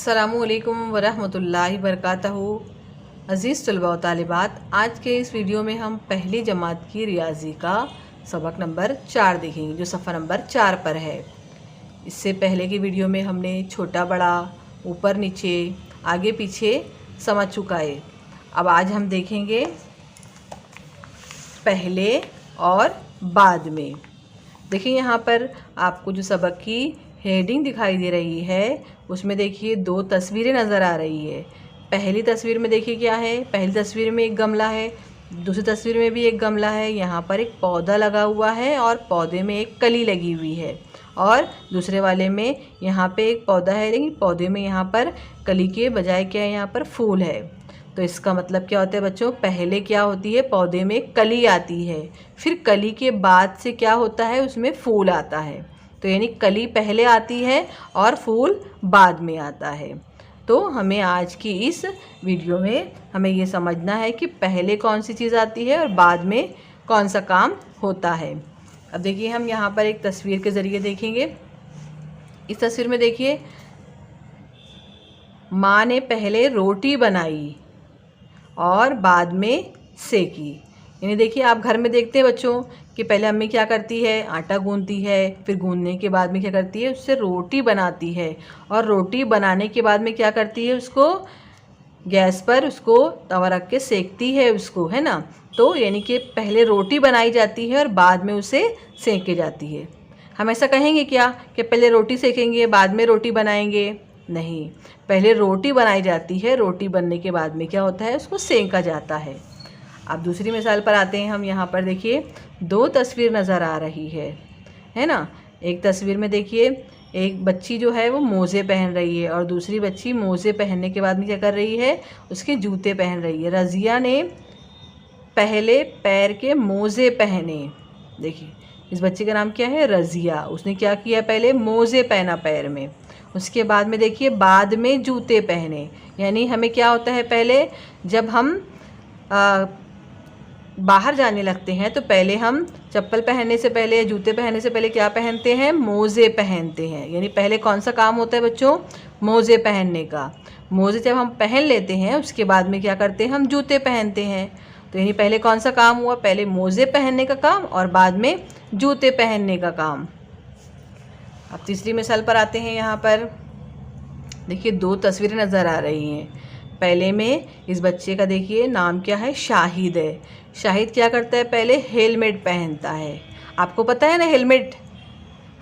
अस्सलामुअलैकुम वरहमतुल्लाहि वबरकातुहू। अज़ीज़ तलबा व तालिबात, आज के इस वीडियो में हम पहली जमात की रियाजी का सबक नंबर 4 देखेंगे, जो सफ़ा नंबर 4 पर है। इससे पहले की वीडियो में हमने छोटा बड़ा, ऊपर नीचे, आगे पीछे समझ चुकाए। अब आज हम देखेंगे पहले और बाद में। देखिए यहाँ पर आपको जो सबक की हेडिंग दिखाई दे रही है उसमें देखिए 2 तस्वीरें नज़र आ रही है। पहली तस्वीर में देखिए क्या है, पहली तस्वीर में एक गमला है, दूसरी तस्वीर में भी एक गमला है। यहाँ पर एक पौधा लगा हुआ है और पौधे में एक कली लगी हुई है, और दूसरे वाले में यहाँ पे एक पौधा है लेकिन पौधे में यहाँ पर कली के बजाय क्या है, यहाँ पर फूल है। तो इसका मतलब क्या होता है बच्चों, पहले क्या होती है, पौधे में कली आती है, फिर कली के बाद से क्या होता है, उसमें फूल आता है। तो यानी कली पहले आती है और फूल बाद में आता है। तो हमें आज की इस वीडियो में हमें ये समझना है कि पहले कौन सी चीज़ आती है और बाद में कौन सा काम होता है। अब देखिए हम यहाँ पर एक तस्वीर के ज़रिए देखेंगे। इस तस्वीर में देखिए माँ ने पहले रोटी बनाई और बाद में सेकी। यानी देखिए आप घर में देखते हैं बच्चों कि पहले अम्मी क्या करती है, आटा गूंथती है, फिर गूंथने के बाद में क्या करती है, उससे रोटी बनाती है, और रोटी बनाने के बाद में क्या करती है, उसको गैस पर उसको तवा रख के सेकती है उसको, है ना। तो यानी कि पहले रोटी बनाई जाती है और बाद में उसे सेके जाती है। हम ऐसा कहेंगे क्या कि पहले रोटी सेकेंगे बाद में रोटी बनाएंगे? नहीं, पहले रोटी बनाई जाती है, रोटी बनने के बाद में क्या होता है, उसको सेका जाता है। अब दूसरी मिसाल पर आते हैं हम। यहाँ पर देखिए 2 तस्वीर नज़र आ रही है ना। एक तस्वीर में देखिए एक बच्ची जो है वो मोज़े पहन रही है, और दूसरी बच्ची मोज़े पहनने के बाद में क्या कर रही है, उसके जूते पहन रही है। रज़िया ने पहले पैर के मोज़े पहने। देखिए इस बच्ची का नाम क्या है, रज़िया। उसने क्या किया, पहले मोज़े पहना पैर में, उसके बाद में देखिए बाद में जूते पहने। यानी हमें क्या होता है, पहले जब हम बाहर जाने लगते हैं तो पहले हम चप्पल पहनने से पहले, जूते पहनने से पहले क्या पहनते हैं, मोज़े पहनते हैं। यानी पहले कौन सा काम होता है बच्चों, मोज़े पहनने का। मोज़े जब हम पहन लेते हैं उसके बाद में क्या करते हैं, हम जूते पहनते हैं। तो यानी पहले कौन सा काम हुआ, पहले मोज़े पहनने का काम और बाद में जूते पहनने का काम। अब तीसरी मिसाल पर आते हैं। यहाँ पर देखिए 2 तस्वीरें नज़र आ रही हैं। पहले में इस बच्चे का देखिए नाम क्या है, शाहिद है। शाहिद क्या करता है, पहले हेलमेट पहनता है। आपको पता है ना हेलमेट,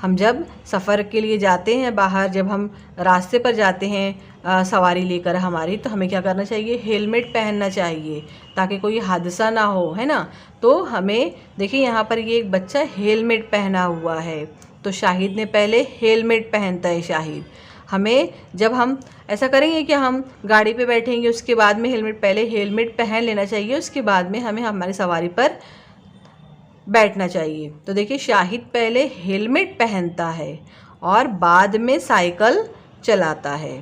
हम जब सफ़र के लिए जाते हैं बाहर, जब हम रास्ते पर जाते हैं सवारी लेकर हमारी, तो हमें क्या करना चाहिए, हेलमेट पहनना चाहिए ताकि कोई हादसा ना हो, है ना। तो हमें देखिए यहाँ पर ये एक बच्चा हेलमेट पहना हुआ है, तो शाहिद ने पहले हेलमेट पहनता है शाहिद। हमें जब हम ऐसा करेंगे कि हम गाड़ी पे बैठेंगे उसके बाद में हेलमेट, पहले हेलमेट पहन लेना चाहिए, उसके बाद में हमें हमारी सवारी पर बैठना चाहिए। तो देखिए शाहिद पहले हेलमेट पहनता है और बाद में साइकिल चलाता है।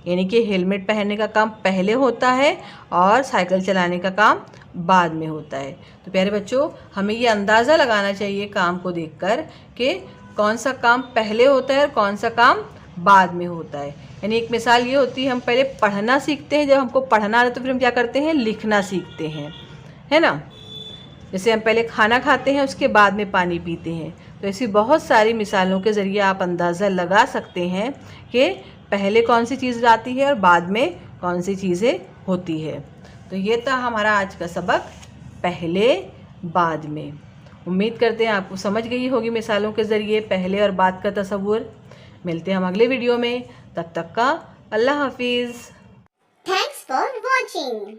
यानी कि हेलमेट पहनने का काम पहले होता है और साइकिल चलाने का काम बाद में होता है। तो प्यारे बच्चों, हमें ये अंदाज़ा लगाना चाहिए काम को देखकर कि कौन सा काम पहले होता है और कौन सा काम बाद में होता है। यानी एक मिसाल ये होती है, हम पहले पढ़ना सीखते हैं, जब हमको पढ़ना आता है तो फिर हम क्या करते हैं, लिखना सीखते हैं, है ना। जैसे हम पहले खाना खाते हैं उसके बाद में पानी पीते हैं। तो ऐसी बहुत सारी मिसालों के ज़रिए आप अंदाज़ा लगा सकते हैं कि पहले कौन सी चीज़ आती है और बाद में कौन सी चीज़ें होती है। तो ये था हमारा आज का सबक, पहले बाद में। उम्मीद करते हैं आपको समझ गई होगी मिसालों के ज़रिए पहले और बाद का तस्वुर। मिलते हैं हम अगले वीडियो में, तब तक का अल्लाह हाफिज़। Thanks for watching.